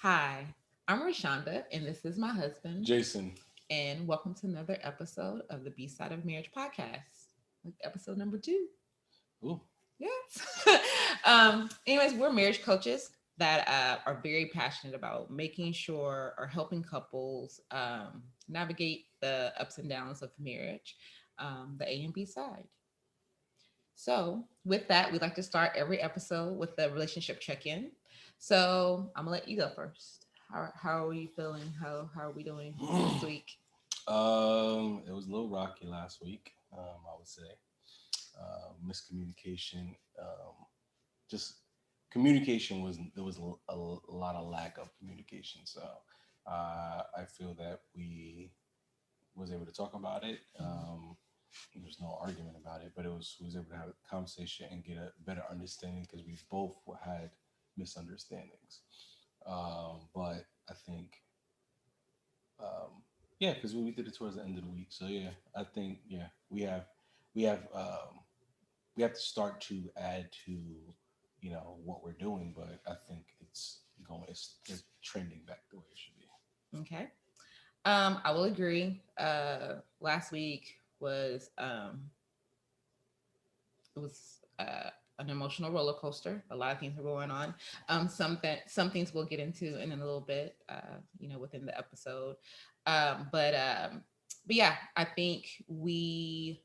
Hi, I'm Rashonda, and this is my husband. Jason. And welcome to another episode of the B-Side of Marriage podcast, like episode number 2. Ooh. Yes. Anyways, we're marriage coaches that are very passionate about making sure or helping couples navigate the ups and downs of marriage, the A and B side. So, with that, we like to start every episode with the relationship check-in. So, I'm gonna let you go first. How are you feeling? How are we doing this week? It was a little rocky last week. I would say miscommunication. Just communication was there was a lot of lack of communication. So I feel that we was able to talk about it. There's no argument about it, but it was we was able to have a conversation and get a better understanding because we both had misunderstandings. But I think yeah, because we did it towards the end of the week. So yeah, I think yeah, we have we have to start to add to what we're doing, but I think it's trending back the way it should be. Okay. I will agree. Last week was an emotional roller coaster. A lot of things were going on. Some things we'll get into in a little bit, within the episode. Um, but um, but yeah, I think and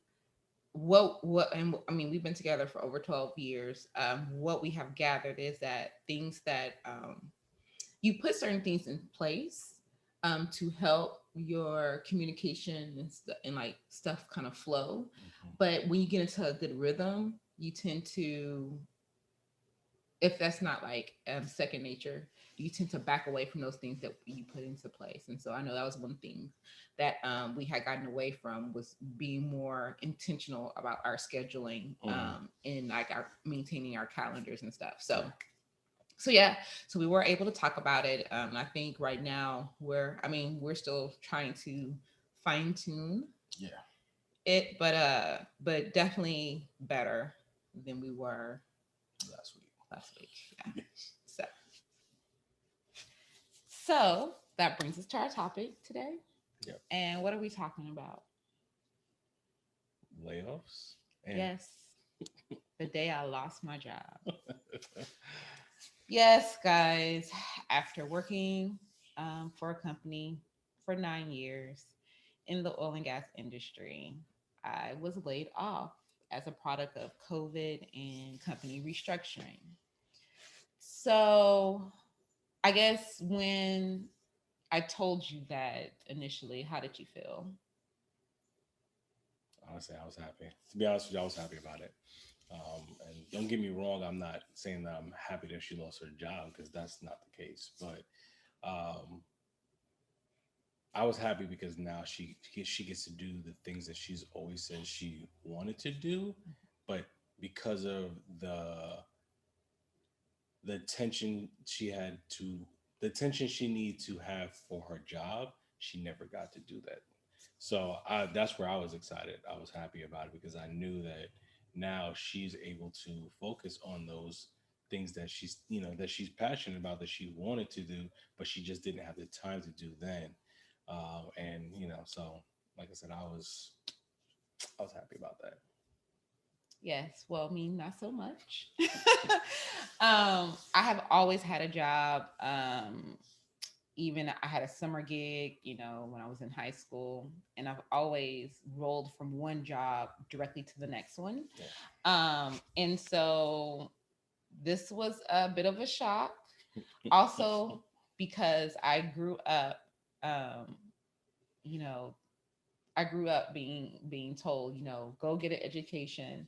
I mean we've been together for over 12 years. What we have gathered is that things that you put certain things in place to help your communication and like stuff kind of flow. Hmm. But when you get into a good rhythm, you tend to, if that's not like second nature, you tend to back away from those things that you put into place. And so I know that was one thing that we had gotten away from was being more intentional about our scheduling Hmm. and like our maintaining our calendars and stuff. Yeah, So yeah, so we were able to talk about it. I think right now we're still trying to fine tune yeah, it, but definitely better than we were last week. last week. Yeah. So so that brings us to our topic today. Yep. And what are we talking about? Layoffs and Yes, the day I lost my job. Yes, guys, after working for a company for 9 years in the oil and gas industry, I was laid off as a product of COVID and company restructuring. So, I guess when I told you that initially, how did you feel? honestly, I was happy. To be honest with you, I was happy about it. And don't get me wrong, I'm not saying that I'm happy that she lost her job because that's not the case. But um, I was happy because now she gets to do the things that she's always said she wanted to do, but because of the attention she had to the attention she needed to have for her job, she never got to do that. So that's where I was excited. I was happy about it because I knew that now she's able to focus on those things that she's passionate about that she wanted to do, but she just didn't have the time to do then. And so like I said, I was happy about that. Yes, well, me, not so much. I have always had a job. Even I had a summer gig, when I was in high school, and I've always rolled from one job directly to the next one. Yeah. And so this was a bit of a shock. Also, because um, you know, I grew up being told, go get an education,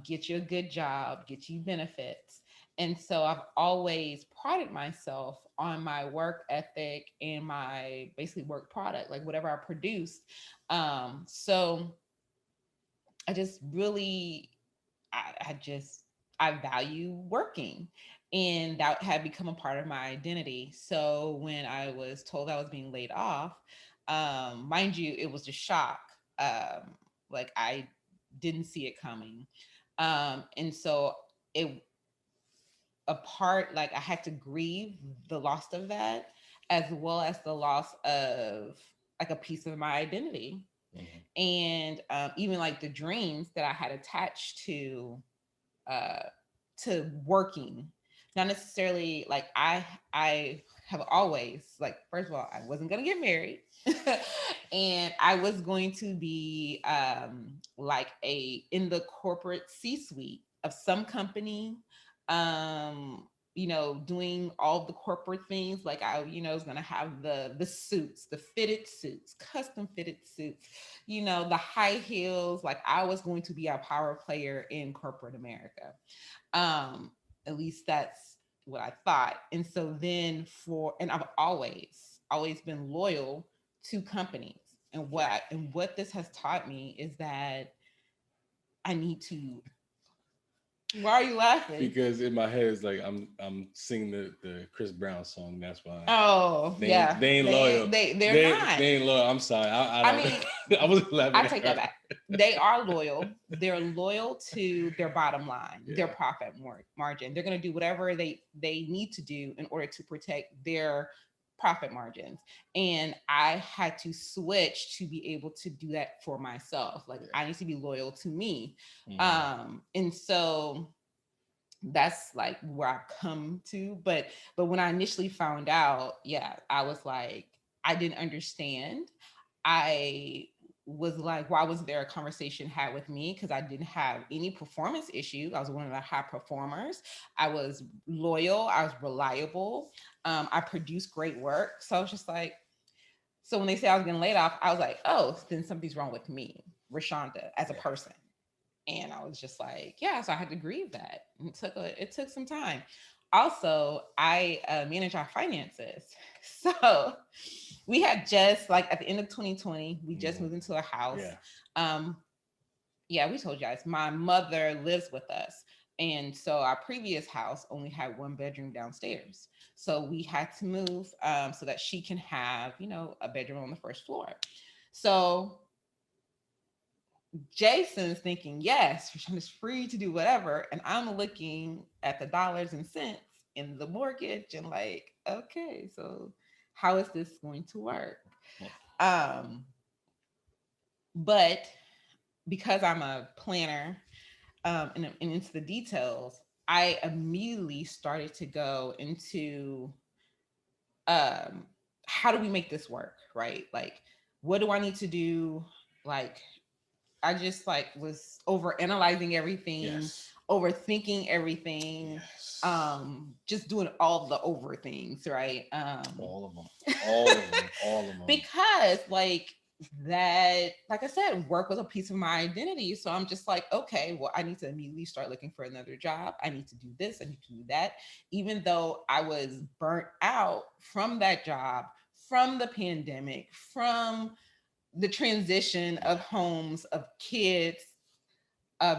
get you a good job, get you benefits. And so I've always prided myself on my work ethic and my basically work product, like whatever I produced. So I just really, I just, I value working. And that had become a part of my identity. So when I was told I was being laid off, mind you, it was a shock. Like I didn't see it coming. And so it a part, like I had to grieve the loss of that, as well as the loss of like a piece of my identity. Mhm. And even like the dreams that I had attached uh, to working. Not necessarily like I have always, like, first of all, I wasn't gonna get married. And I was going to be like a in the corporate C-suite of some company, um doing all the corporate things. Like I, was gonna have the suits, the fitted suits, custom fitted suits, the high heels. Like I was going to be a power player in corporate America. Um, at least that's what I thought. And so then and I've always been loyal to companies. And what this has taught me is that I need to. Why are you laughing? Because in my head it's like I'm singing the Chris Brown song. That's why Oh yeah, they ain't loyal. they're not. They ain't loyal. I'm sorry. I I mean, don't. I wasn't laughing I at take that her. back. They are loyal. They're loyal to their bottom line, their Yeah. profit margin. They're going to do whatever they need to do in order to protect their profit margins. And I had to switch to be able to do that for myself. Like Yeah. I need to be loyal to me. Mhm. And so that's like where I've come to. But when I initially found out, yeah, I was like, I didn't understand. I was like, why wasn't there a conversation had with me? Because I didn't have any performance issue. I was one of the high performers. I was loyal. I was reliable. I produced great work. So I was just like, so when they say I was getting laid off, I was like, oh, then something's wrong with me, Rashonda, as a Yeah. person. And I was just like, yeah. So I had to grieve that. And it took some time. Also, I manage our finances. So we had just, like, at the end of 2020, we just Mhm. moved into a house. Yeah. Um, yeah, we told you guys, my mother lives with us. And so our previous house only had one bedroom downstairs. So we had to move so that she can have, a bedroom on the first floor. So Jason's thinking, yes, Rashawn free to do whatever. And I'm looking at the dollars and cents in the mortgage and like, okay, so how is this going to work? Um, but because I'm a planner and into the details, I immediately started to go into um, how do we make this work, right? Like, what do I need to do? Like, I just like was over analyzing everything, Yes. overthinking everything, Yes. just doing all the over things, right? All of them. All of them. All of them. Because like that, like I said, work was a piece of my identity. So I'm just like, okay, well, I need to immediately start looking for another job. I need to do this, I need to do that. Even though I was burnt out from that job, from the pandemic, from the transition of Yeah. homes, of kids,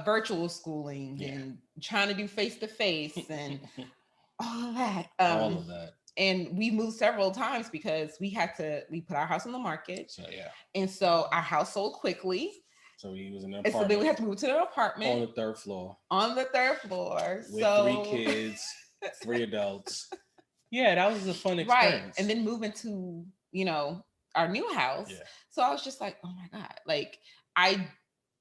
virtual schooling, Yeah. and trying to do face to face and all of that. All of that. And we moved several times because we put our house on the market. So yeah. And so our house sold quickly. So he was in an And so then we apartment had to move to an on apartment the third floor on the third floor. with three So, kids, three adults. Yeah, that was a fun right. And experience. then moving to, our new house. Yeah. So I was just like, oh my God. Like I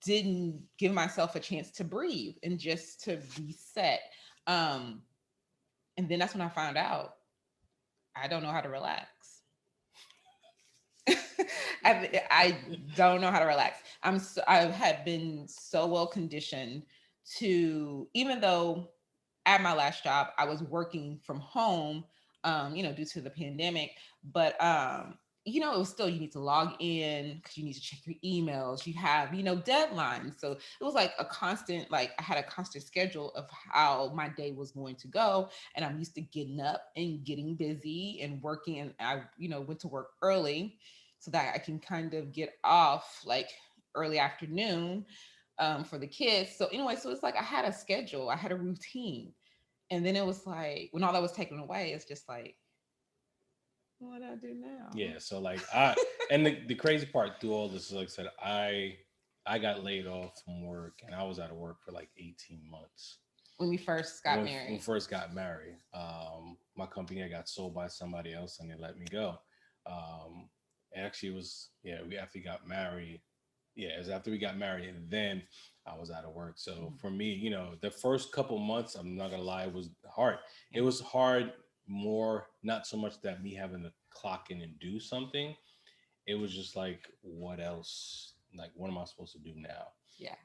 didn't give myself a chance to breathe and just to reset. Um, and then that's when I found out I don't know how to relax. I don't know how to relax. I had been so well conditioned to, even though at my last job I was working from home, due to the pandemic, but it was still, you need to log in because you need to check your emails. You have, deadlines. So it was like a constant, like I had a constant schedule of how my day was going to go. And I'm used to getting up and getting busy and working. And I, went to work early so that I can kind of get off like early afternoon for the kids. So anyway, so it's like I had a schedule, I had a routine. And then it was like when all that was taken away, it's just like, what do I do now? Yeah. So like I and the crazy part through all this, like I said, I got laid off from work and I was out of work for like 18 months. when we first got married. we first got married. My company, I got sold by somebody else and they let me go. Um, Actually, it was, yeah, we after we got married. Yeah, it was after we got married and then I was out of work. So Mhm. for me, the first couple months, I'm not gonna lie, it was hard. It Yeah. was hard more, not so much that me having to clock in and do something. It was just like, what else? Like, what am I supposed to do now? Yeah.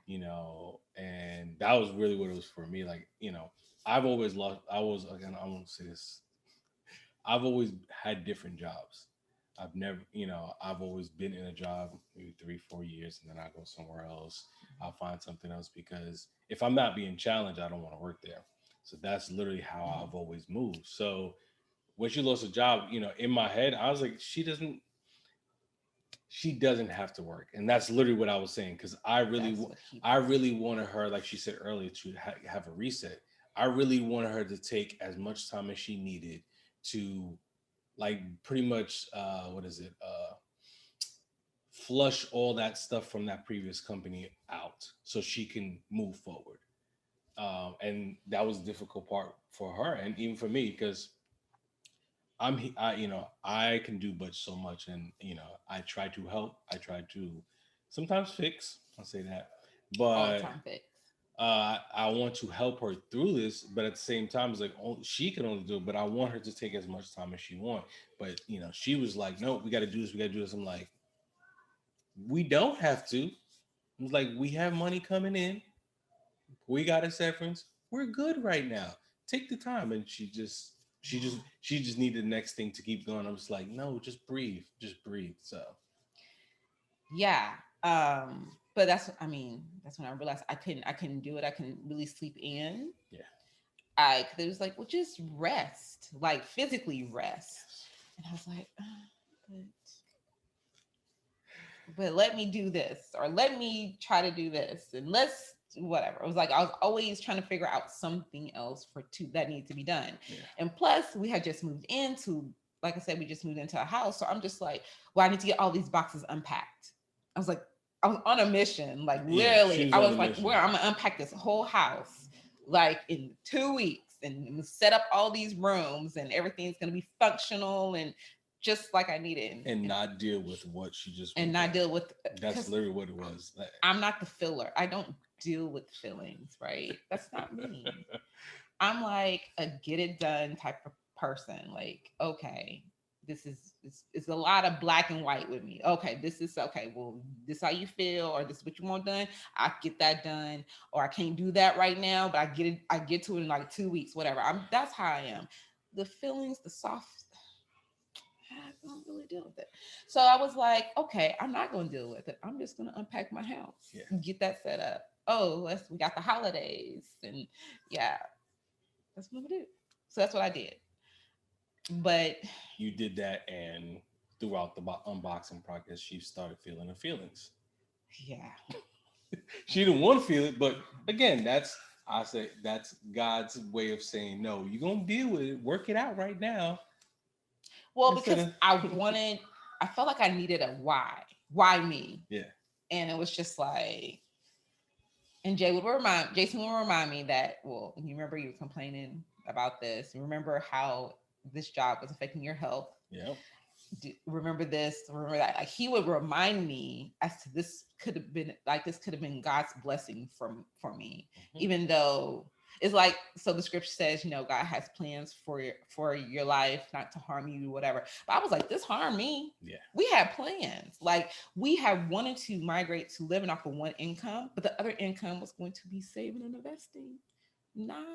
And that was really what it was for me. Like, I've always loved, I was, again, I won't say this, I've always had different jobs. I've never, I've always been in a job maybe 3, 4 years, and then I go somewhere else. I'll find something else because if I'm not being challenged, I don't want to work there. So that's literally how Mhm. I've always moved. So when she lost a job, in my head, I was like, she doesn't have to work, and that's literally what I was saying because That's what he I was really wanted her, like she said earlier, to have a reset. I really wanted her to take as much time as she needed to, like, pretty much, what is it, flush all that stuff from that previous company out so she can move forward. And that was the difficult part for her and even for me because I can do but so much, and I try to help. I try to sometimes fix. I'll say that, all the but time fix. I want to help her through this. But at the same time, it's like, oh, she can only do it. But I want her to take as much time as she want. But she was like, no, we got to do this. We got to do this. I'm like, we don't have to. It's like, we have money coming in. We got a severance. We're good right now. Take the time. And she just needed the next thing to keep going. I was like, no, just breathe. Just breathe. So Yeah. But that's when I realized I couldn't do it. I couldn't really sleep in. yeah. Cause it was like, well, just rest, like physically rest. Yes. And I was like, but let me do this, or let me try to do this, and let's whatever. It was like I was always trying to figure out something else that needed to be done. Yeah. And plus, we had just moved into, like I said, we just moved into a house. So I'm just like, well, I need to get all these boxes unpacked. I was like, I was on a mission. Like Yeah. She literally, was I on a was like, mission. where I'm gonna unpack this whole house like in 2 weeks and set up all these rooms and everything's gonna be functional and just like I needed. And not deal with what she just And went not through. deal with, That's because literally what it was. I'm not the filler. I don't deal with feelings, right? That's not me. I'm like a get it done type of person. Like, okay, this is it's a lot of black and white with me. Okay, this is okay. Well, this how you feel, or this is what you want done. I get that done, or I can't do that right now, but I get it. I get to it in like 2 weeks, whatever. That's how I am. The feelings, the soft, I don't really deal with it. So I was like, okay, I'm not going to deal with it. I'm just going to unpack my house, Yeah. get that set up. Oh, we got the holidays, and yeah, that's what I'm gonna do. So that's what I did. But You did that, and throughout the unboxing process, she started feeling her feelings. yeah, She didn't want to feel it, but again, I say that's God's way of saying no. You're gonna deal with it, work it out right now well, instead because of I felt like I needed a why me, yeah, and it was just like, and Jason would remind me that, well, you remember you were complaining about this. You remember how this job was affecting your health. yeah. Remember this, remember that. Like he would remind me as to this could have been God's blessing for me, Mm-hmm. even though it's like, so the scripture says, God has plans for your life, not to harm you, whatever. But I was like, this harmed me. Yeah. We had plans. Like we had wanted to migrate to living off of one income, but the other income was going to be saving and investing, not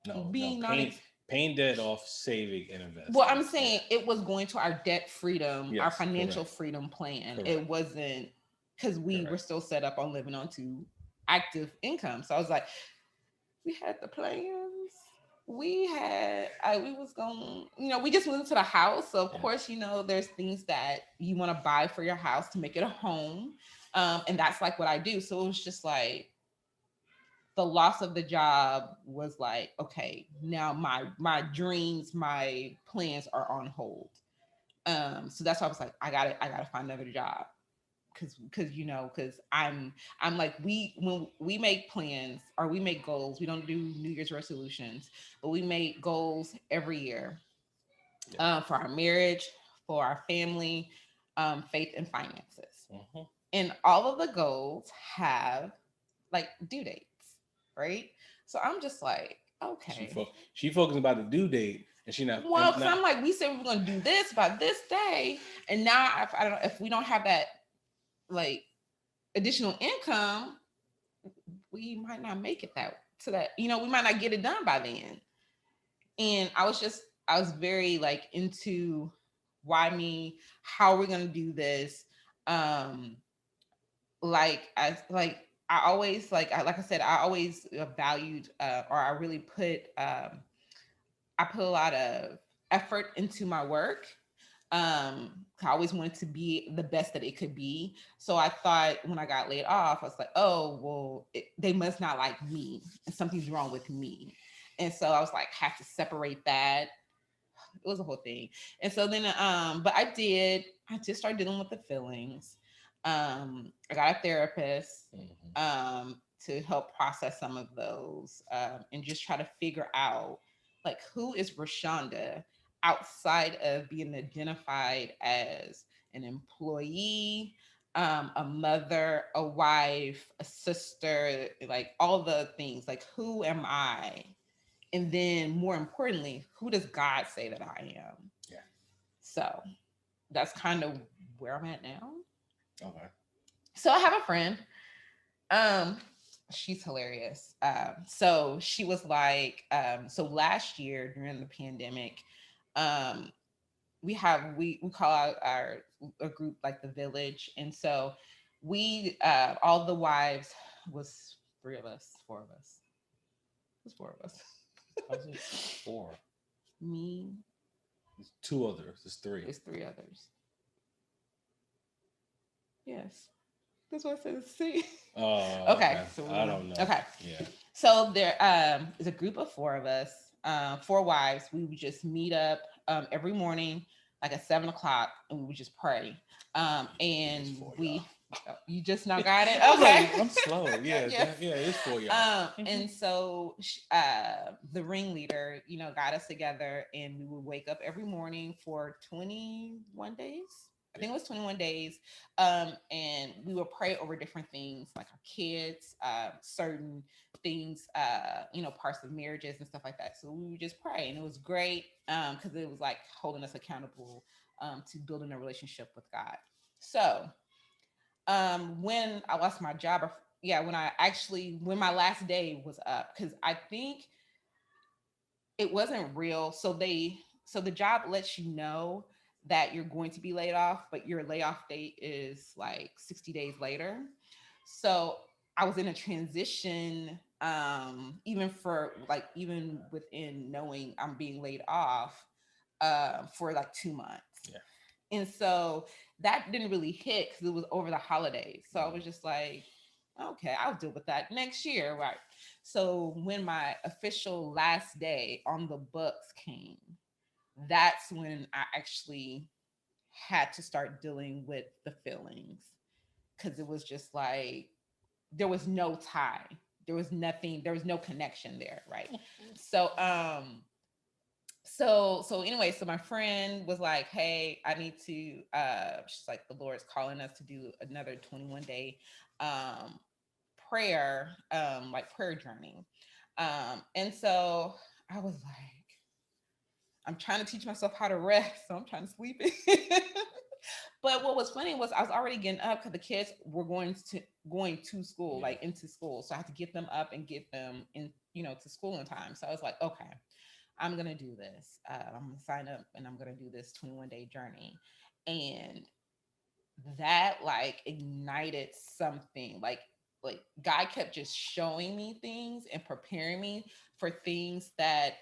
No, being non. paying debt off, saving and investing. Well, I'm saying it was going to our debt freedom, our Yes, financial correct. freedom plan. Correct. It wasn't, because we were Correct. still set up on living on to active income. So I was like, we had the plans. We was going, we just moved into the house. So of Yeah. course, there's things that you want to buy for your house to make it a home. And that's like what I do. So it was just like, the loss of the job was like, okay, now my dreams, my plans are on hold. So that's why I was like, I gotta find another job. because I'm like, when we make plans or we make goals, we don't do New Year's resolutions, but we make goals every year, Yeah. for our marriage, for our family, faith, and finances. Mhm. And all of the goals have like due dates, right? So I'm just like, She okay. fo- she focused about the due date, and she not Well, and because not. I'm like, we said we were going to do this by this day, and now if I don't, if we don't have that like additional income, we might not make it that to that. We might not get it done by then. And I was very like into why me, how we're gonna do this. Um, I always like I said, I always valued or I really put I put a lot of effort into my work. I always wanted to be the best that it could be. So I thought when I got laid off, I was like, oh well, they must not like me, and something's wrong with me. And so I was like, have to separate that. It was a whole thing. And so then, but I just started dealing with the feelings. I got a therapist Mhm. to help process some of those, and just try to figure out like who is Rashonda outside of being identified as an employee, a mother, a wife, a sister, like all the things. Like, who am I? And then more importantly, who does God say that I am? Yeah. So that's kind of where I'm at now. Okay. So I have a friend. Um, she's hilarious. So she was like, so last year during the pandemic, um, we call out our a group like the village, and so we all the wives was three of us, four of us. It was four of us. How's it four? Me, There's two others. There's three. there's three others. Yes. That's what I said. See. Oh, Okay. okay. So we're I gonna. don't know. Okay. Yeah. So there is a group of four of us, four wives. We would just meet up every morning, like at 7 o'clock, and we would just pray. It is And for y'all. we, you just now got it. I was Okay. like, I'm slow. Yeah, Yes. yeah, it's for y'all. And so the ringleader, got us together, and we would wake up every morning for 21 days. I think it was 21 days. And we would pray over different things like our kids, certain things, parts of marriages and stuff like that. So we would just pray, and it was great because it was like holding us accountable to building a relationship with God. So when I lost my job, or yeah, when my last day was up, because I think it wasn't real. So the job lets you know that you're going to be laid off, but your layoff date is like 60 days later. So I was in a transition, even within knowing I'm being laid off, for like 2 months. Yeah. And so that didn't really hit because it was over the holidays. So I was just like, okay, I'll deal with that next year. Right. So when my official last day on the books came, that's when I actually had to start dealing with the feelings, because it was just like there was no tie. There was nothing, there was no connection there. Right. So so anyway, so my friend was like, hey, I need to she's like, the Lord's calling us to do another 21 day um prayer, like prayer journey. And so I was like, I'm trying to teach myself how to rest, so I'm trying to sleep in. But what was funny was I was already getting up because the kids were going to school, Yeah. like into school. So I had to get them up and get them in, to school in time. So I was like, okay, I'm gonna do this. I'm gonna sign up and I'm gonna do this 21-day journey. And that like ignited something. Like God kept just showing me things and preparing me for things that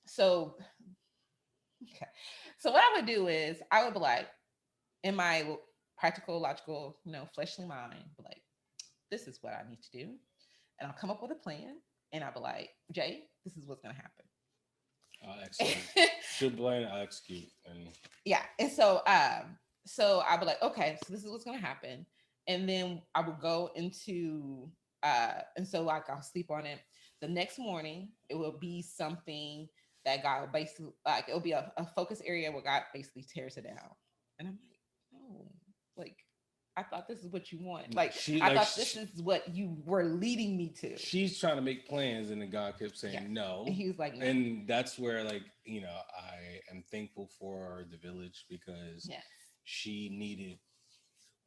so okay. So what I would do is I would be like, in my practical, logical, fleshly mind, be like, this is what I need to do. And I'll come up with a plan, and I'll be like, Jay, this is what's gonna I'll happen. execute. She'll blame. I'll execute. And Yeah. And so I'll be like, okay, so this is what's gonna happen. And then I would go into and so like I'll sleep on it. The next morning it will be something that God will basically like it'll be a focus area where God basically tears it down. And I'm like, no, like I thought this is what you want. Like She I like thought this is what you were leading me to. she's trying to make plans, and then God kept Yes. saying And no. he was like, no. And that's where, like, I am thankful for the village, because Yes. she needed,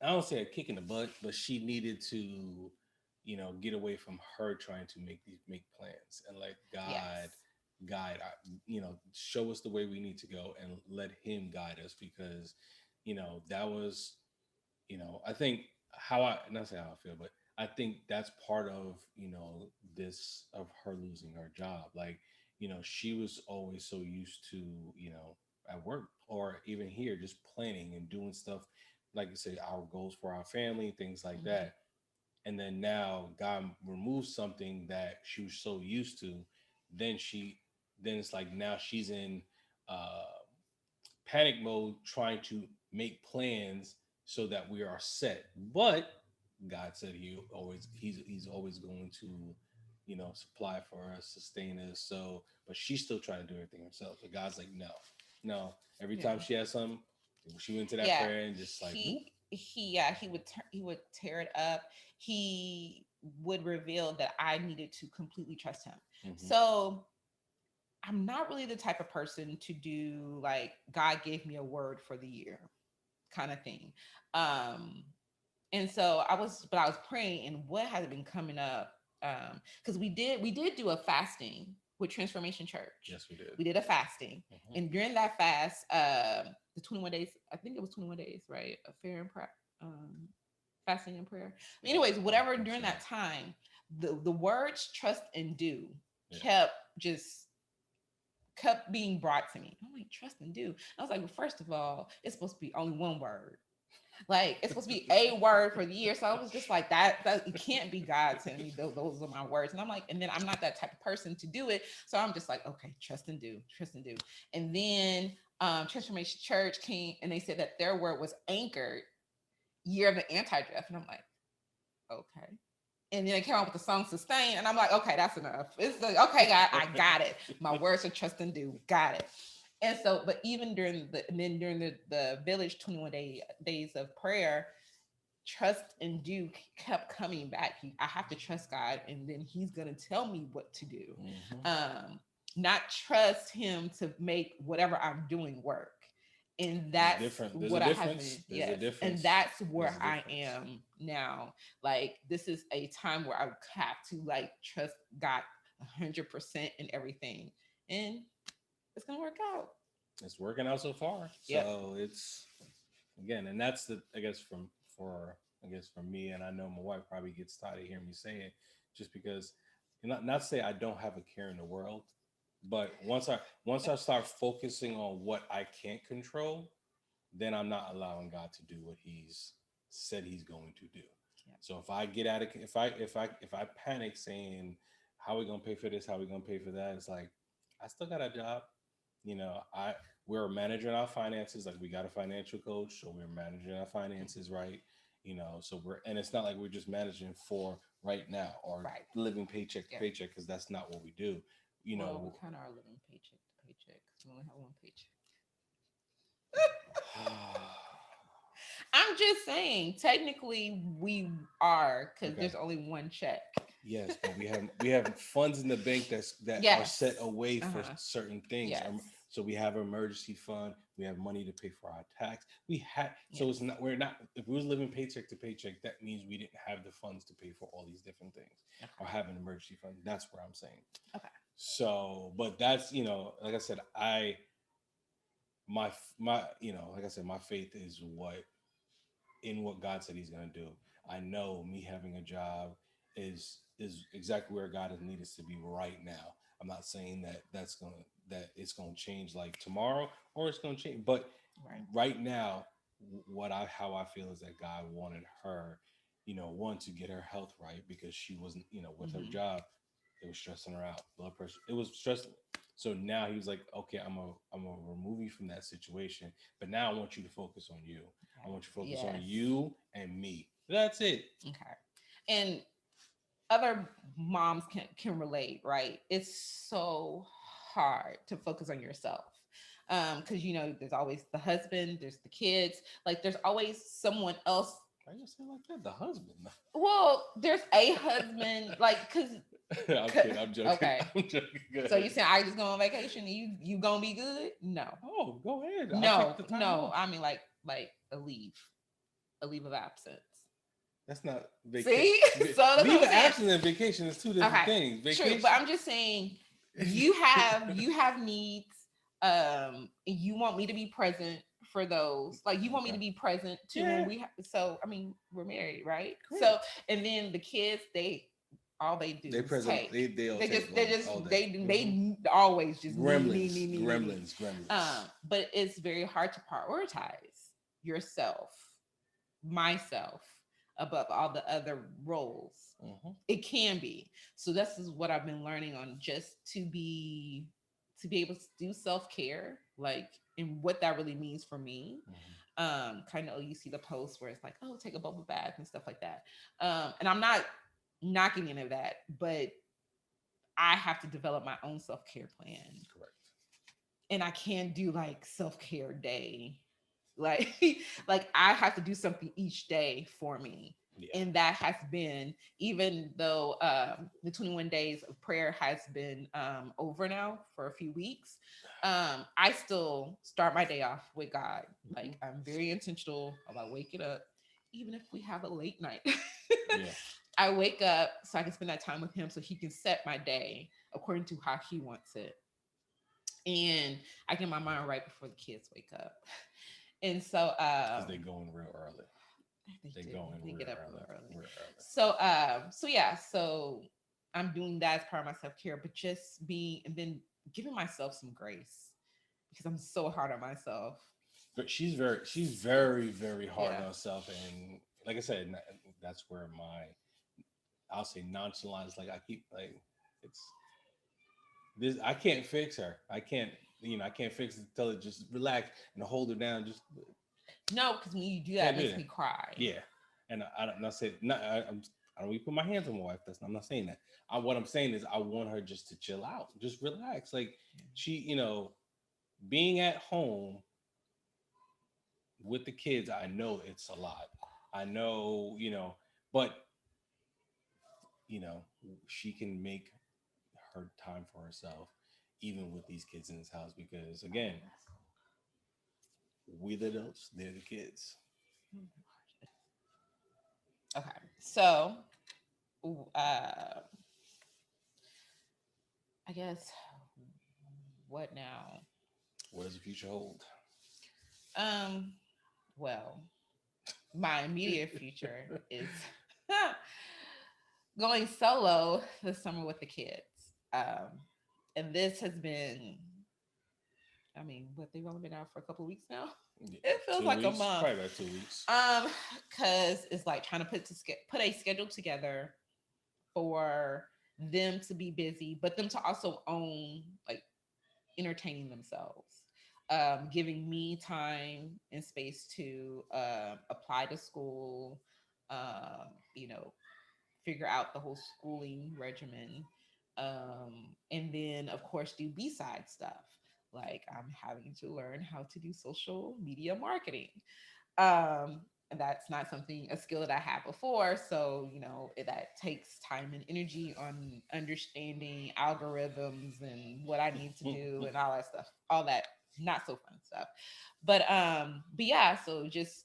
I don't say a kick in the butt, but she needed to, get away from her trying to make plans, and let God Yes. guide, show us the way we need to go, and let Him guide us, because, that was, I think, how I not say how I feel, but I think that's part of, this of her losing her job. Like, she was always so used to, at work, or even here, just planning and doing stuff, like you say, our goals for our family, things like Mm-hmm. that. And then now God removes something that she was so used to. Then then it's like now she's in uh panic mode, trying to make plans so that we are set. But God said he's always going to, supply for us, sustain us. So, but she's still trying to do everything herself. But God's like, no, no. Every Yeah. time she has something, she went to that Yeah. prayer and just like, whoop. He would tear it up. He would reveal that I needed to completely trust him. Hmm. So I'm not really the type of person to do like God gave me a word for the year kind of thing. Um and so I was praying, and what has been coming up, because we did do a fasting with Transformation Church. Yes, we did. We did a fasting, Hmm. and during that fast, the 21 days, I think it was 21 days, right? A fair and prayer, fasting and prayer. Anyways, I whatever, think during so. that time, the words trust and do Yeah. kept just kept being brought to me. I'm like, trust and do. I was like, well, first of all, it's supposed to be only one word. Like it's supposed to be a word for the year. So I was just like, that it can't be God telling me those are my words. And I'm like, and then I'm not that type of person to do it. So I'm just like, okay, trust and do, trust and do. And then Transformation Church came and they said that their word was anchored, year of the anti-draft. And I'm like, okay. And then they came out with the song Sustain. And I'm like, okay, that's enough. It's like, okay, God, I got it. My words are trust and do. Got it. And so, but even during the village 21 days of prayer, trust and do kept coming back. I have to trust God, and then He's gonna tell me what to do. Hmm. Um, Not trust Him to make whatever I'm doing work. And It's that's different. There's a what I difference. haven't, There's a yes. And difference. that's where There's a I difference. am now. Like this is a time where I have to like trust God 100% in everything. And it's gonna work out. It's working out so far. Yep. So it's, again, and that's the, I guess, for I guess for me, and I know my wife probably gets tired of hearing me say it, just because, not to say I don't have a care in the world, but once I start focusing on what I can't control, then I'm not allowing God to do what He's said He's going to do. Yep. So if I get out of, if I panic saying, how are we gonna pay for this, how are we gonna pay for that, it's like, I still got a job. I we're managing our finances, like we got a financial coach, so we're managing our finances, right? So and it's not like we're just managing for right now, or Right. living paycheck to Yep. paycheck, because that's not what we do. you Well, we know kind of are living paycheck to paycheck because we only have one paycheck. I'm just saying, technically we are because okay. there's only one check. Yes, but we have funds in the bank that are set Yes. away Uh for huh. certain things. Yes. So we have an emergency fund. We have money to pay for our tax. We had so it's Yes. not we're not if we was living paycheck to paycheck, that means we didn't have the funds to pay for all these different things, or Okay. have an emergency fund. That's what I'm saying. Okay. So, but that's, like I said, my like I said, my faith is what God said He's going to do. I know me having a job is exactly where God has needed us to be right now. I'm not saying that it's going to change like tomorrow, or it's going to change, but Right. right now, what I how I feel is that God wanted her, one, to get her health right, because she wasn't, with her Mm-hmm. job, it was stressing her out. Blood pressure, it was stressing. So now He was like, okay, I'm gonna remove you from that situation, but now I want you to focus on you. I Okay. want you to focus on Yes. you and me. That's it. Okay. And other moms can relate, right? It's so hard to focus on yourself. Because you know, there's always the husband, there's the kids, like there's always someone else. Why you say like that? The husband. Well, there's a husband, like, because I'm kidding. I'm joking. okay. I'm joking. Go So you ahead. saying I just go on vacation and you gonna be good? No, Oh, go ahead. I'll no, take the time no. off. I mean, like a leave of absence. That's not vacation. See, so that's Leave what of I'm saying. absence and vacation is two different Okay, things. true, but Vacation. I'm just saying you have needs. And you want me to be present for those. Like you want me Okay. to be present too when Yeah. we. So I mean, we're married, right? So Correct. and then the kids, they all they do They is present. take. They'll They take just they just all day. they always just Gremlins. need. Gremlins. Gremlins. But it's very hard to prioritize yourself, myself, above all the other roles. Hmm. It can be. So this is what I've been learning on, just to be able to do self-care, like, and what that really means for me. Kind of, you see the post where it's like, oh, take a bubble bath and stuff like that. And I'm not knocking any of that, but I have to develop my own self-care plan. Correct. And I can't do like self-care day. Like like I have to do something each day for me. Yeah. And that has been, even though the 21 days of prayer has been over now for a few weeks, I still start my day off with God. Mhm. Like I'm very intentional about waking up, even if we have a late night. Yeah. I wake up so I can spend that time with him, so he can set my day according to how he wants it. And I get my mind right before the kids wake up. And so Because they go in real early. They do. go in They real get up early. real early. Real early. So yeah, so I'm doing that as part of my self-care, but just being, and then giving myself some grace, because I'm so hard on myself. But she's very hard Yeah. on herself, and like I said, that's where my I'll say nonchalance. Like I keep like it's this. I can't fix her. I can't. I can't fix it. Tell her just relax and hold her down. Just No, because when you do that, can't it do makes that. me cry. Yeah, and I'm not saying not. I don't even put my hands on my wife. I'm not saying that. What I'm saying is I want her just to chill out, just relax. Like she, being at home with the kids, I know it's a lot. I know, but you know, she can make her time for herself, even with these kids in this house. Because again, we the adults, they're the kids. Okay, so uh, I guess what now? What does the future hold? Um, well, my immediate future is going solo this summer with the kids. Um, and this has been, I mean, what, they've only been out for a couple of weeks now. Yeah, It feels two like a weeks, month. probably about 2 weeks. Um, because it's like trying to put a schedule together for them to be busy, but them to also own, like, entertaining themselves, giving me time and space to apply to school, you know, figure out the whole schooling regimen, and then of course do B-side stuff. Like I'm having to learn how to do social media marketing. Um, and that's not something, a skill that I had before. So, that takes time and energy on understanding algorithms and what I need to do and all that stuff, all that not so fun stuff. But yeah, so just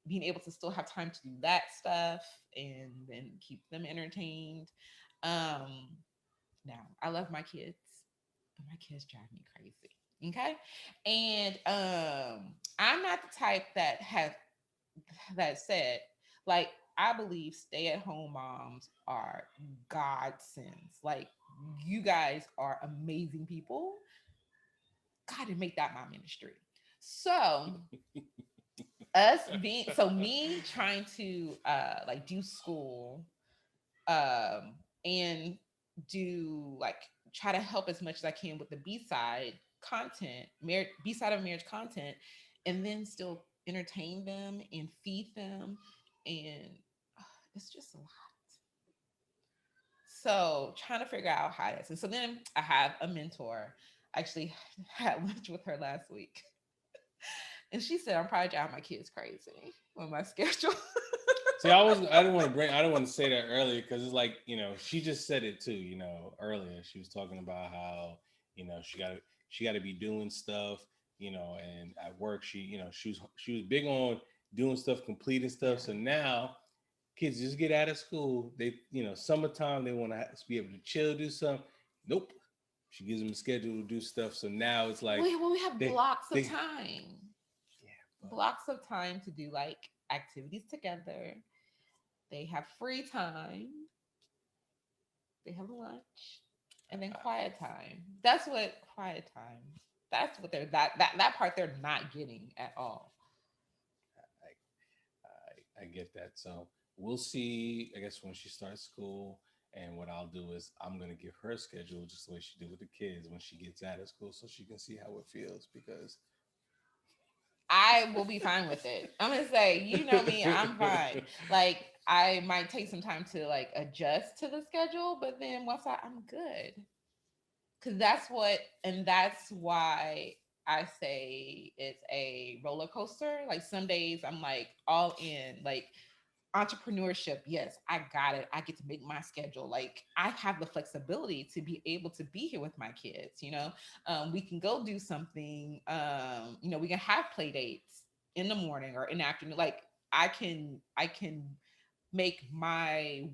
being able to still have time to do that stuff and then keep them entertained. Um, Now I love my kids, but my kids drive me crazy. Okay. And I'm not the type that said, like, I believe stay at home moms are godsends. Like, you guys are amazing people. God didn't make that my ministry. So me trying to like do school, and do, like, try to help as much as I can with the B side of marriage content, and then still entertain them and feed them and it's just a lot. So trying to figure out how this. And so then I have a mentor. I actually had lunch with her last week. And she said I'm probably driving my kids crazy with my schedule. See, I didn't want to say that earlier because it's like, she just said it too, earlier. She was talking about how, she got to be doing stuff, and at work she was big on doing stuff, completing stuff. Yeah. So now kids just get out of school, they, summertime they want to be able to chill, do something. Nope. She gives them a schedule to do stuff. So now it's like We have they blocks of they time. yeah, but Blocks of time to do like activities together. They have free time. They have lunch. And then quiet time. That's what quiet time. That's what they're that part they're not getting at all. I get that. So we'll see. I guess when she starts school, and what I'll do is I'm gonna give her a schedule just the way she did with the kids when she gets out of school, so she can see how it feels. Because I will be fine with it. I'm gonna say, you know me, I'm fine. Like I might take some time to like adjust to the schedule, but then I'm good. Cause that's why I say it's a roller coaster. Like some days I'm like all in, like entrepreneurship. Yes, I got it. I get to make my schedule. Like I have the flexibility to be able to be here with my kids. We can go do something. We can have play dates in the morning or in the afternoon. Like I can make my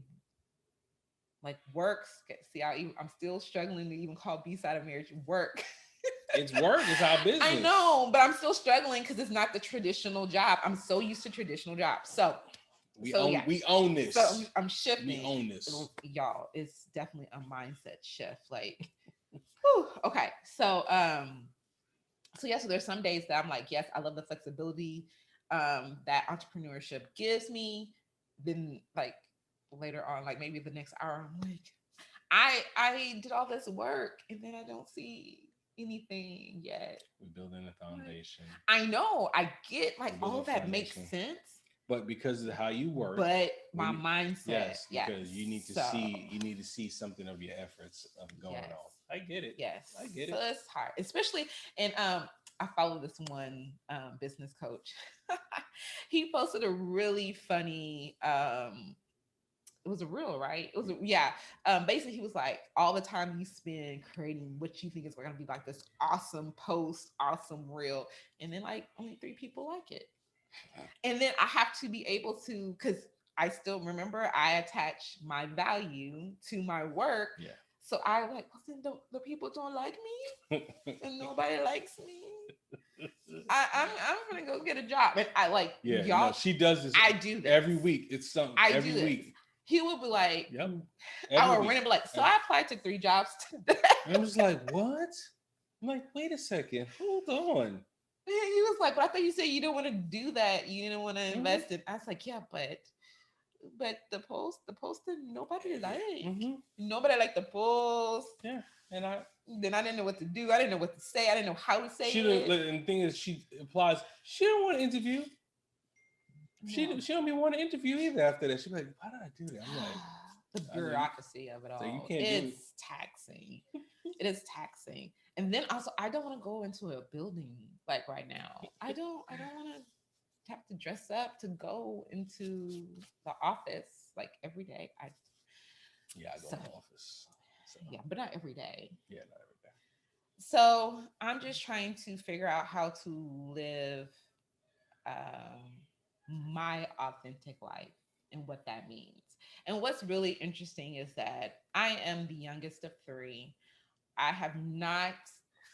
like works. See, I'm still struggling to even call B-side of marriage work. it's work, it's our I business. know, but I'm still struggling because it's not the traditional job. I'm so used to traditional jobs. So yeah. We own So this. I'm We shifting, own this. y'all. It's definitely a mindset shift. Like, whew, okay. So yeah. So there's some days that I'm like, yes, I love the flexibility that entrepreneurship gives me. Then like later on, like maybe the next hour, I'm like, I did all this work and then I don't see anything yet. We're building a foundation. I know, I get like We're all building a that makes foundation. sense, But because of how you work, but my mindset, yes, yes. because So you need to see something of your efforts of going yes, on. I get it. yes. I get So it. it's hard, especially and I follow this one business coach. He posted a really funny it was a real, right? It was yeah. Basically, he was like, all the time you spend creating what you think is going to be like this awesome post, awesome reel, and then like only 3 people like it, and then I have to be able to, because I still remember I attach my value to my work. Yeah. So I like, well, then the people don't like me, and nobody likes me. I'm gonna go get a job, and I like Yeah, no, y'all. she does this I do this every week. It's something I do every this. week. He would be like, Yep. I Every would week. random be like, so Every, I applied to 3 jobs today. and I'm just like, what? I'm like, wait a second, hold on. He was like, but I thought you said you didn't want to do that. You didn't want to Mm-hmm. invest in. I was like, yeah, but the posting nobody like. Mm-hmm. Nobody liked the post. Yeah. And I Then I didn't know what to do. I didn't know what to say. I didn't know how to say she it. and the thing is she applies, she don't want to interview. No. She don't even want to interview either after that. She's like, why did I do that? I'm like, The I know you bureaucracy of it so you all. can't do it. It's taxing. It is taxing. And then also I don't want to go into a building like right now. I don't want to have to dress up to go into the office like every day. I Yeah, I go so in the office. So yeah, but not every day. yeah, not every day. So I'm just trying to figure out how to live um, my authentic life and what that means. And what's really interesting is that I am the youngest of 3. I have not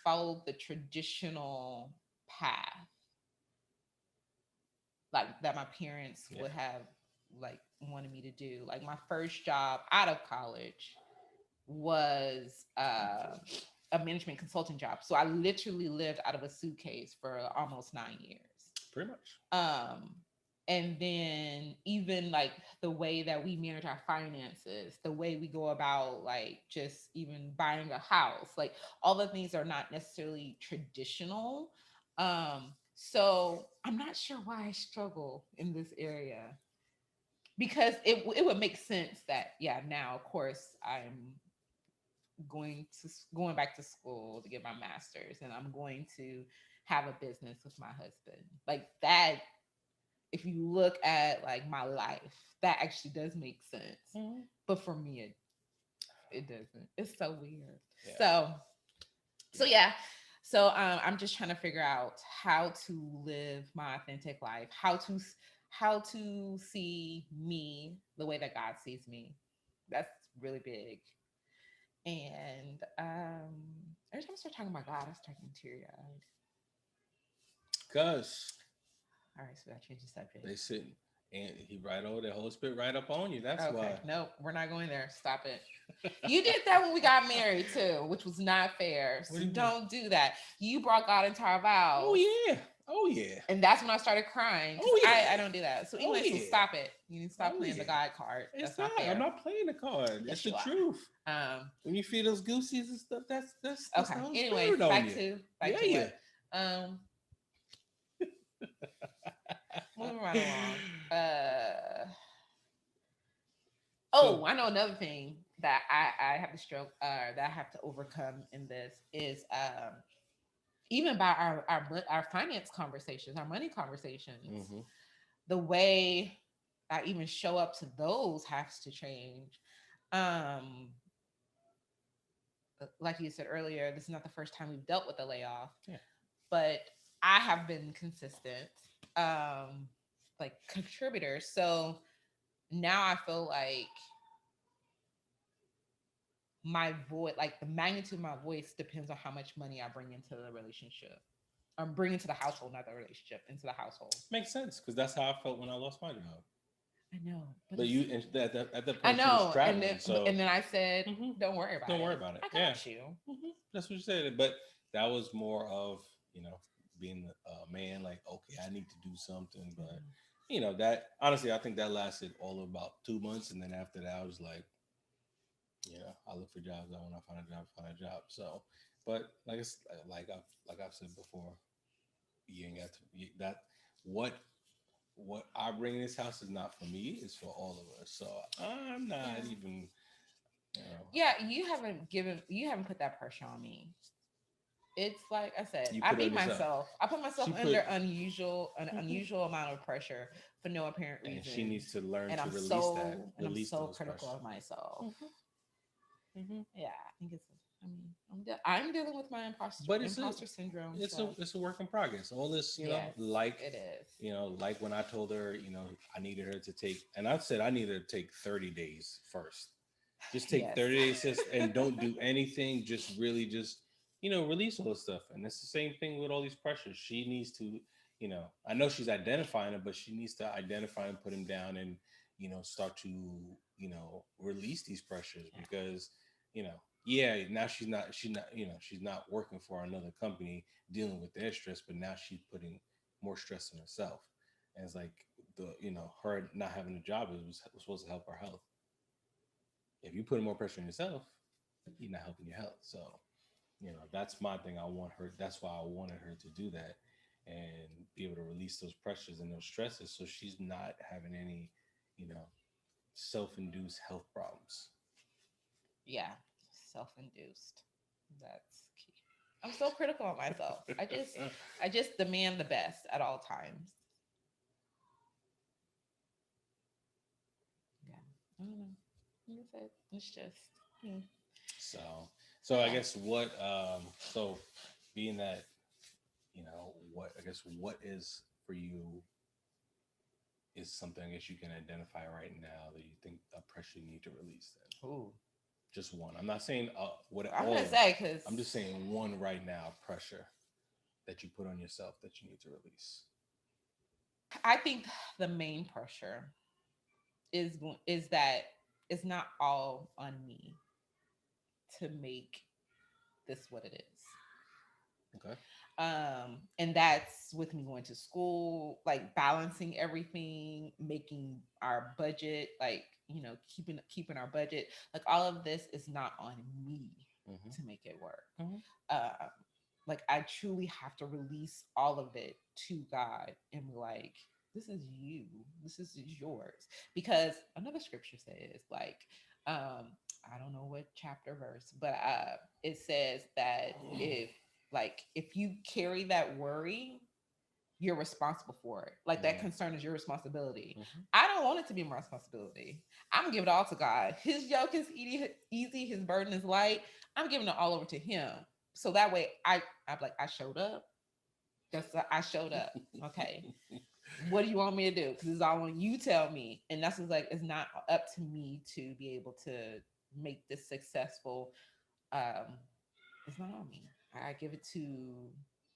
followed the traditional path like that my parents Yeah. would have like wanted me to do. Like my first job out of college was a management consulting job. So I literally lived out of a suitcase for almost 9 years. Pretty much. Um, and then even like the way that we manage our finances, the way we go about like just even buying a house, like all the things are not necessarily traditional. So I'm not sure why I struggle in this area. because it would make sense that, yeah, now of course I'm going back to school to get my master's, and I'm going to have a business with my husband. Like that, if you look at like my life, that actually does make sense. Mm-hmm. But for me, it doesn't. It's so weird. Yeah. So yeah. So I'm just trying to figure out how to live my authentic life, how to see me the way that God sees me. That's really big. And every time I start talking about God, I start getting teary eyed. Cause All right, so I change the subject. they sitting and he right over there, Holy Spirit right up on you. That's Okay, why. nope, we're not going there. Stop it. You did that when we got married too, which was not fair. What So do you mean? don't do that. You brought God into our Oh vows. yeah. Oh yeah. And that's when I started crying because Oh I yeah. don't do that. So Oh anyway, so yeah. stop it. You need to stop Oh playing the yeah. God card. It's That's not not. I'm fair. not playing the card. It's Yes, the you truth. are. When you feel those goosies and stuff, that's the Okay. Holy Anyways, Spirit on back you. to Yeah, yeah. what? Um, moving right along. Oh, So I know another thing that I have to stroke that I have to overcome in this is even by our finance conversations, our money conversations, hmm the way I even show up to those has to change. Um, like you said earlier, this is not the first time we've dealt with a layoff, yeah. but I have been consistent, like contributor. So now I feel like my voice, like the magnitude of my voice, depends on how much money I bring into the relationship. I'm bringing to the household, not the relationship, into the household. Makes sense because that's how I felt when I lost my job. I know, but But it's. you at that I point she was know, traveling, so and then I said, hmm "Don't worry about don't worry it. about it. I Yeah, got you." that's what you said. But that was more of being a man. Like, okay, I need to do something, but Mhm. that honestly, I think that lasted all of about 2 months, and then after that, I was like, I look for jobs. I when I find a job, find a job. So, but like I've said before, you ain't got to that. What what I bring in this house is not for me; it's for all of us. So I'm not Yeah, even, you know, yeah. You haven't put that pressure on me. It's like I said, you I put it be on yourself. myself. I put myself She under put, an Mhm. unusual amount of pressure for no apparent and she reason, needs to learn and to release that, I'm release so those critical pressures. of myself. hmm hmm Yeah, I think it's. I mean, I'm dealing with my But imposter syndrome. So it's a work in progress. All this, yes, it is. like when I told her, I needed her to take, and I said I needed her to take 30 days first. Just take Yes. 30 days and don't do anything. Just really just, release all this stuff. And it's the same thing with all these pressures. She needs to, I know she's identifying it, but she needs to identify and put them down and, start to, release these pressures Yeah. because, yeah, now she's not working for another company dealing with their stress, but now she's putting more stress on herself. And it's like her not having a job was supposed to help her health. If you put more pressure on yourself, you're not helping your health. So, that's my thing. That's why I wanted her to do that and be able to release those pressures and those stresses so she's not having any, you know, self induced health problems. Yeah, self-induced. That's key. I'm so critical of myself. I just demand the best at all times. Yeah, I don't know. It's just hmm. so, But so I yeah. guess so being that, what is for you is something I guess you can identify right now that you think a pressure you need to release then. Ooh, Just one. I'm not saying what I'm gonna all. say because I'm just saying one right now pressure that you put on yourself that you need to release. I think the main pressure is that it's not all on me to make this what it is. Okay. And that's with me going to school, like balancing everything, making our budget, like keeping our budget, like all of this is not on me hmm to make it work. hmm Like I truly have to release all of it to God and be like, this is you. This is yours. Because another scripture says, like, I don't know what chapter verse, but it says that if you carry that worry, you're responsible for it. Like that concern is your responsibility. I don't want it to be my responsibility. I'm giving it all to God. His yoke is easy, his burden is light. I'm giving it all over to him. So that way I'm like, I showed up. I showed up. Okay. What do you want me to do? Because it's all on you tell me. And that's like it's not up to me to be able to make this successful. Um, it's not on me. I give it to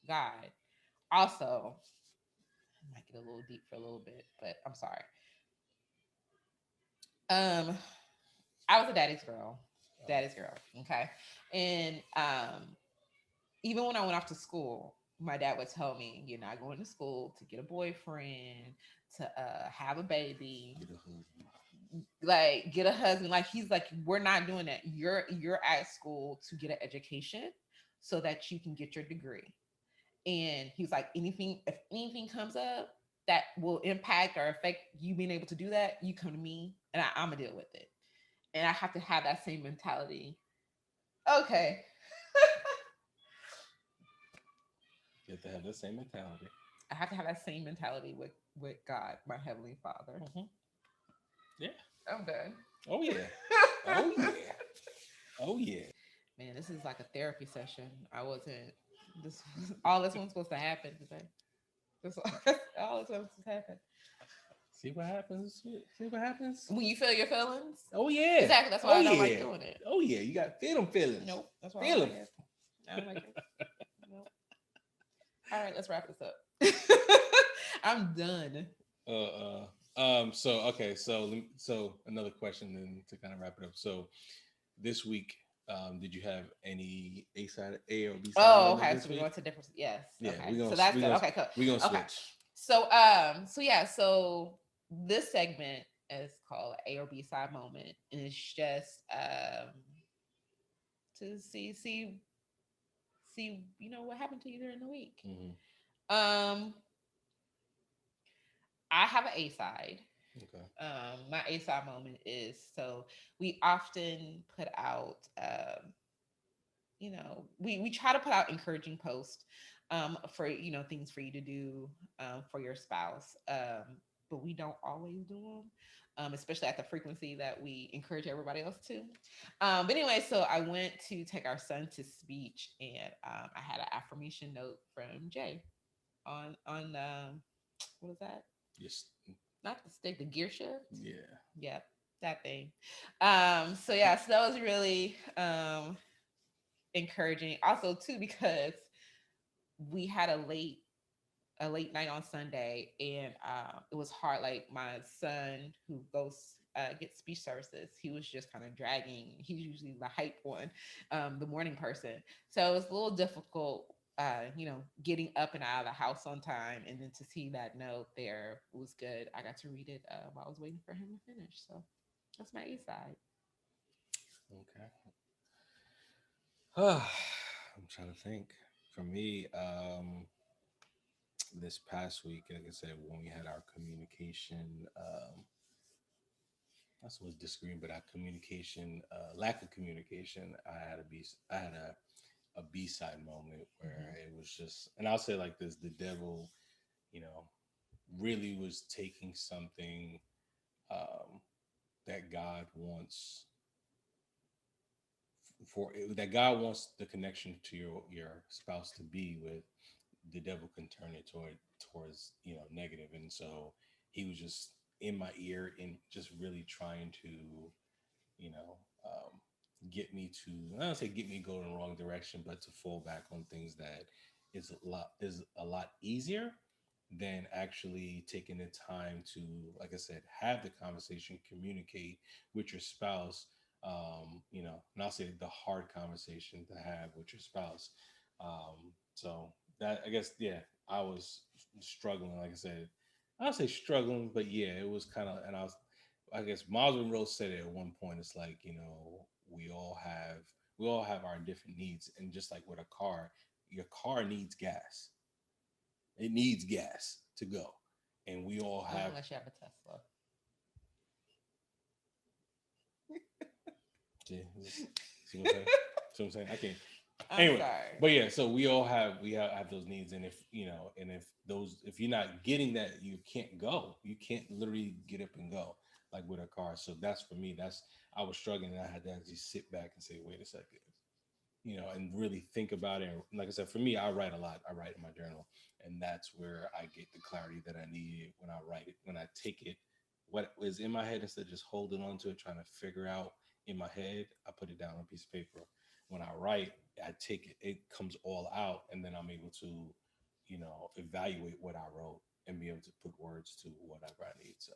God. Also, I might get a little deep for a little bit, but I'm sorry. Um, I was a daddy's girl. Daddy's girl. Okay. And even when I went off to school, my dad would tell me, "You're not going to school to get a boyfriend, to have a baby, like get a husband." Like he's like, "We're not doing that. You're at school to get an education, so that you can get your degree." And he was like, "Anything, if anything comes up that will impact or affect you being able to do that, you come to me, and I'm gonna deal with it." And I have to have that same mentality. Okay, You have to have the same mentality. I have to have that same mentality with God, my heavenly Father. Yeah. I'm done. Oh yeah. Oh yeah. Oh yeah. Man, this is like a therapy session. I wasn't. This all this one's supposed to happen today. This all this one's supposed to happen. See what happens. See what happens. When you feel your feelings, Oh yeah. exactly. That's why Oh I don't like yeah. doing it. Oh yeah. You got to feel them feelings. Nope, that's why I don't Feel like them. it. I don't like it. Nope. All right, let's wrap this up. I'm done. So okay. So another question then to kind of wrap it up. So this week, did you have any A or B side Oh, moment okay. this So we're week? going to different. Yes. Yeah, Okay. So that's good. Okay. Cool. we gonna Okay. switch. So yeah. So this segment is called A or B side moment, and it's just to see what happened to you during the week. Mm-hmm. Um, I have an A side. Okay. My A side moment is so we often put out we try to put out encouraging posts for things for you to do for your spouse, but we don't always do them, especially at the frequency that we encourage everybody else to. But anyway, so I went to take our son to speech, and I had an affirmation note from Jay on what was that? Yes. Not the stick, the gear shift. Yeah. Yep, that thing. So yeah, so that was really encouraging. Also, too, because we had a late night on Sunday, and it was hard. Like my son, who goes gets speech services, he was just kind of dragging. He's usually the hype one, the morning person. So it was a little difficult. Getting up and out of the house on time, and then to see that note there was good. I got to read it while I was waiting for him to finish. So that's my A side. Okay. I'm trying to think. For me, this past week, like I said, when we had our communication, not so much disagreement, but our communication, lack of communication, I had a B side moment where Mm-hmm. it was just, and I'll say like this: the devil, you know, really was taking something um, that God wants that God wants the connection to your spouse to be with. The devil can turn it towards negative, and so he was just in my ear and just really trying to you know get me to, I don't say get me go in the wrong direction, but to fall back on things that is a lot easier than actually taking the time to, like I said, have the conversation, communicate with your spouse. And I'll say the hard conversation to have with your spouse. So that, I guess, yeah, I was struggling. Like I said, I'll say struggling, but yeah, it was kind of, and I guess Miles Monroe said it at one point. It's like, we all have our different needs, and just like with a car, your car needs gas. It needs gas to go. and we all have. unless you have a Tesla. Yeah, see what I'm saying? See what I'm saying? I can't. I'm Anyway, sorry. but yeah, so we all have those needs, and if you know, and if you're not getting that, you can't go. You can't literally get up and go like with a car. So that's for me. That's I was struggling, and I had to actually sit back and say, wait a second, and really think about it. And like I said, for me, I write a lot. I write in my journal, and that's where I get the clarity that I need when I write it. When I take it, what was in my head instead of just holding on to it, trying to figure out in my head, I put it down on a piece of paper. When I write, I take it. It comes all out, and then I'm able to, evaluate what I wrote and be able to put words to whatever I need. So,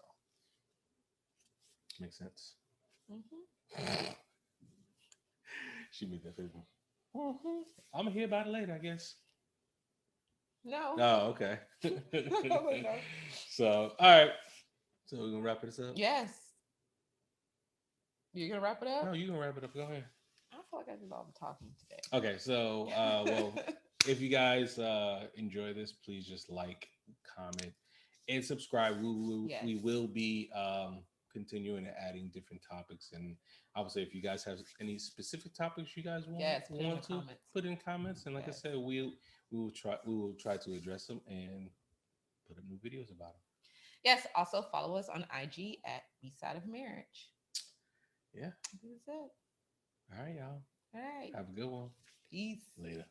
makes sense. Mm-hmm. She made that face. Mhm. I'm gonna hear about it later, I guess. No. Oh, okay. No. So, all right. So we're gonna wrap this up. Yes. You're gonna wrap it No, up? you can wrap it up. Go ahead. I feel like I did all the talking today. Okay. So, well, if you guys enjoy this, please just like, comment, and subscribe. Yes. We will be continuing and adding different topics, and I would say if you guys have any specific topics you guys Yes, put in the want to comments. put in comments, and like I Yes. said, we will try to address them and put up new videos about them. Yes. Also follow us on IG at BSide of Marriage. Yeah. That's it. All right, y'all. All right. Have a good one. Peace. Later.